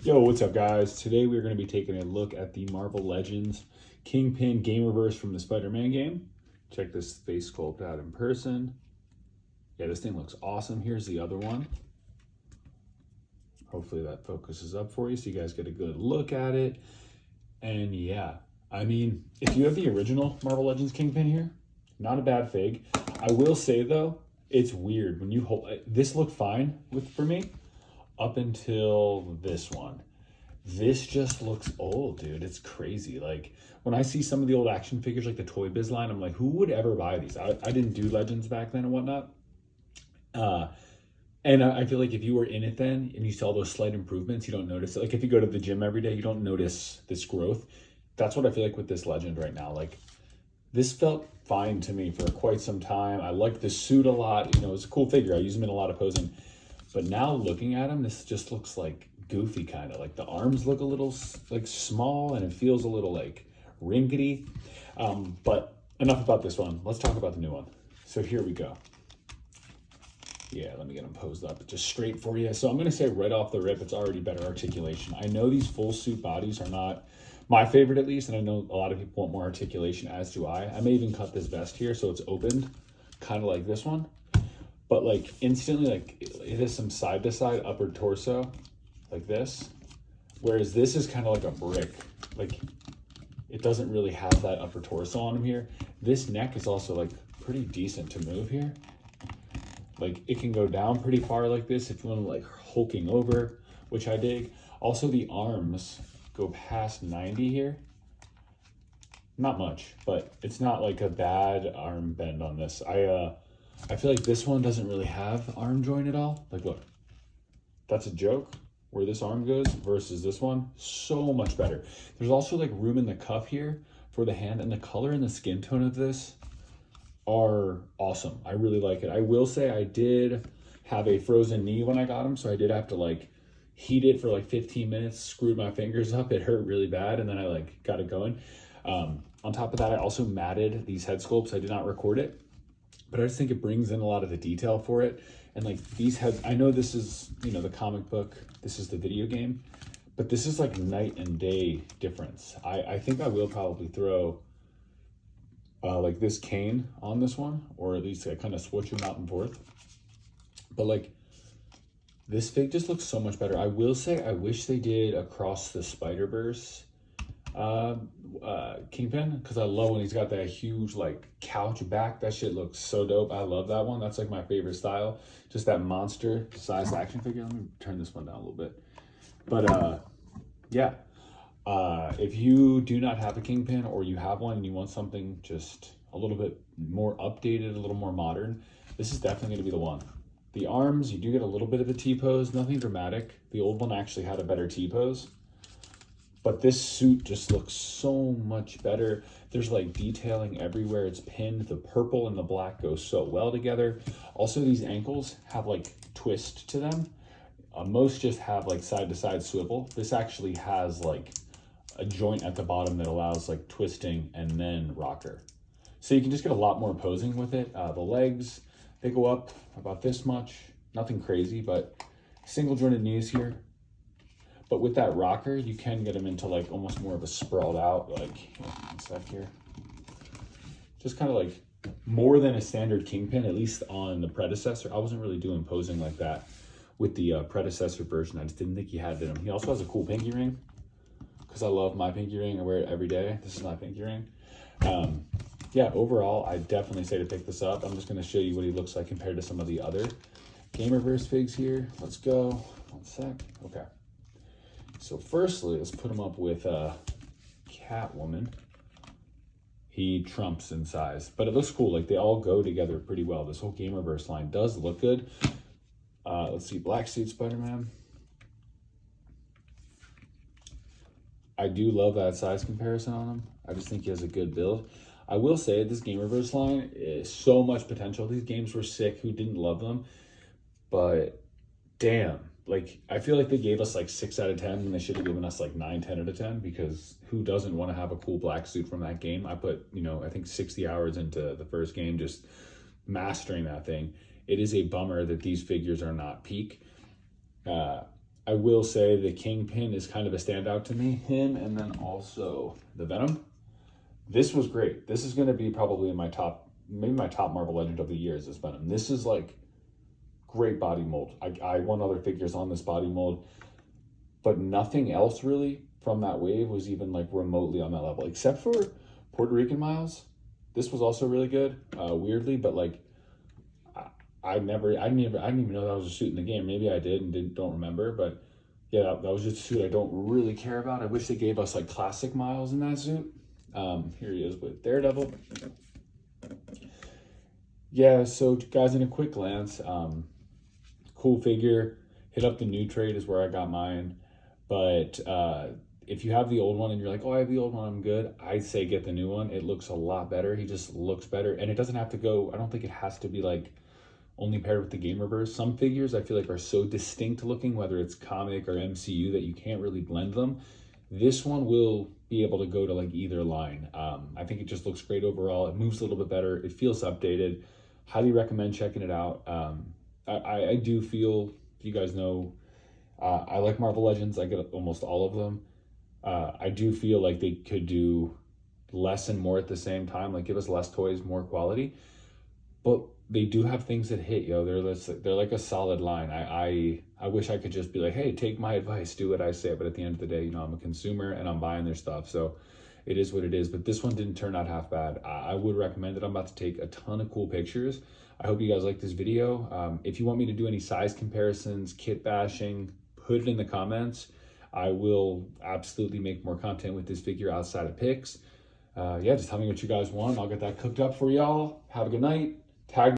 Yo, what's up guys? Today we're going to be taking a look at the Marvel Legends Kingpin game reverse from the Spider-Man game. Check this face sculpt out in person. Yeah, this thing looks awesome. Here's the other one. Hopefully that focuses up for you so you guys get a good look at it. And yeah, I mean, if you have the original Marvel Legends Kingpin here, not a bad fig. I will say though, it's weird when you hold this looked fine for me up until this one. This just looks old, dude. It's crazy. Like when I see some of the old action figures like the Toy Biz line, I'm like, who would ever buy these? I didn't do Legends back then and whatnot. And I feel like if you were in it then and you saw those slight improvements, you don't notice it. Like if you go to the gym every day, you don't notice this growth. That's what I feel like with this Legend right now. Like this felt fine to me for quite some time. I like the suit a lot. You know, it's a cool figure. I use him in a lot of posing. But now looking at him, this just looks like goofy kind of. Like the arms look a little like small and it feels a little like rinkety. But enough about this one. Let's talk about the new one. So here we go. Yeah, let me get them posed up just straight for you. So I'm going to say right off the rip, it's already better articulation. I know these full suit bodies are not my favorite at least, and I know a lot of people want more articulation, as do I. I may even cut this vest here so it's opened, kind of like this one. But like instantly, like it has some side to side upper torso like this. Whereas this is kind of like a brick. Like it doesn't really have that upper torso on him here. This neck is also like pretty decent to move here. Like it can go down pretty far like this if you want to like hulking over, which I dig. Also the arms go past 90 here. Not much, but it's not like a bad arm bend on this. I feel like this one doesn't really have arm joint at all. Like look, that's a joke where this arm goes versus this one. So much better. There's also like room in the cuff here for the hand, and the color and the skin tone of this are awesome. I really like it. I will say I did have a frozen knee when I got him, so I did have to like heat it for like 15 minutes, screwed my fingers up. It hurt really bad, and then I like got it going. On top of that, I also matted these head sculpts. I did not record it, but I just think it brings in a lot of the detail for it. And like these heads, I know this is, you know, the comic book, this is the video game, but this is like night and day difference. I think I will probably throw like this cane on this one, or at least I kind of switch them out and forth. But like this fig just looks so much better. I will say I wish they did Across the Spider-Verse Kingpin, because I love when he's got that huge like couch back. That shit looks so dope. I love that one. That's like my favorite style, just that monster sized action figure. Let me turn this one down a little bit. But yeah, if you do not have a Kingpin, or you have one and you want something just a little bit more updated, a little more modern, this is definitely going to be the one. The arms, you do get a little bit of the T-pose, nothing dramatic. The old one actually had a better T-pose. But this suit just looks so much better. There's like detailing everywhere. It's pinned. The purple and the black go so well together. Also, these ankles have like twist to them. Most just have like side to side swivel. This actually has like a joint at the bottom that allows like twisting and then rocker. So you can just get a lot more posing with it. The legs, they go up about this much. Nothing crazy, but single jointed knees here. But with that rocker, you can get them into like almost more of a sprawled out, like, one sec here. Just kind of like more than a standard Kingpin, at least on the predecessor. I wasn't really doing posing like that with the predecessor version. I just didn't think he had it in him. He also has a cool pinky ring, because I love my pinky ring. I wear it every day. This is my pinky ring. Yeah, overall, I definitely say to pick this up. I'm just going to show you what he looks like compared to some of the other Gamerverse figs here. Let's go. One sec. Okay. So firstly, let's put him up with Catwoman. He trumps in size, but it looks cool. Like they all go together pretty well. This whole Gamerverse line does look good. Let's see, Black Suit Spider-Man. I do love that size comparison on him. I just think he has a good build. I will say this Gamerverse line is so much potential. These games were sick. Who didn't love them? But damn. Like, I feel like they gave us like 6 out of 10 and they should have given us like 9, 10 out of 10, because who doesn't want to have a cool black suit from that game? I put, you know, I think 60 hours into the first game just mastering that thing. It is a bummer that these figures are not peak. I will say the Kingpin is kind of a standout to me. Him, and then also the Venom. This was great. This is going to be probably in my top, maybe my top Marvel Legend of the year is this Venom. This is like great body mold. I won other figures on this body mold, but nothing else really from that wave was even like remotely on that level, except for Puerto Rican Miles. This was also really good, weirdly, but like I didn't even know that was a suit in the game. Maybe I did and don't remember, but yeah, that was just a suit I don't really care about. I wish they gave us like classic Miles in that suit. Here he is with Daredevil. Yeah, so guys, in a quick glance, cool figure. Hit up the new trade is where I got mine. But if you have the old one and you're like, oh, I have the old one, I'm good, I'd say get the new one. It looks a lot better. He just looks better. And it doesn't have to go, I don't think it has to be like only paired with the Gamerverse. Some figures I feel like are so distinct looking, whether it's comic or MCU, that you can't really blend them. This one will be able to go to like either line. I think it just looks great overall. It moves a little bit better. It feels updated. Highly recommend checking it out. I do feel, you guys know, I like Marvel Legends. I get almost all of them. I do feel like they could do less and more at the same time. Like give us less toys, more quality. But they do have things that hit, yo. They're like a solid line. I wish I could just be like, hey, take my advice, do what I say. But at the end of the day, you know, I'm a consumer and I'm buying their stuff. So it is what it is. But this one didn't turn out half bad. I would recommend it. I'm about to take a ton of cool pictures. I hope you guys like this video. If you want me to do any size comparisons, kit bashing, put it in the comments. I will absolutely make more content with this figure outside of pics. Yeah, just tell me what you guys want. I'll get that cooked up for y'all. Have a good night. Tag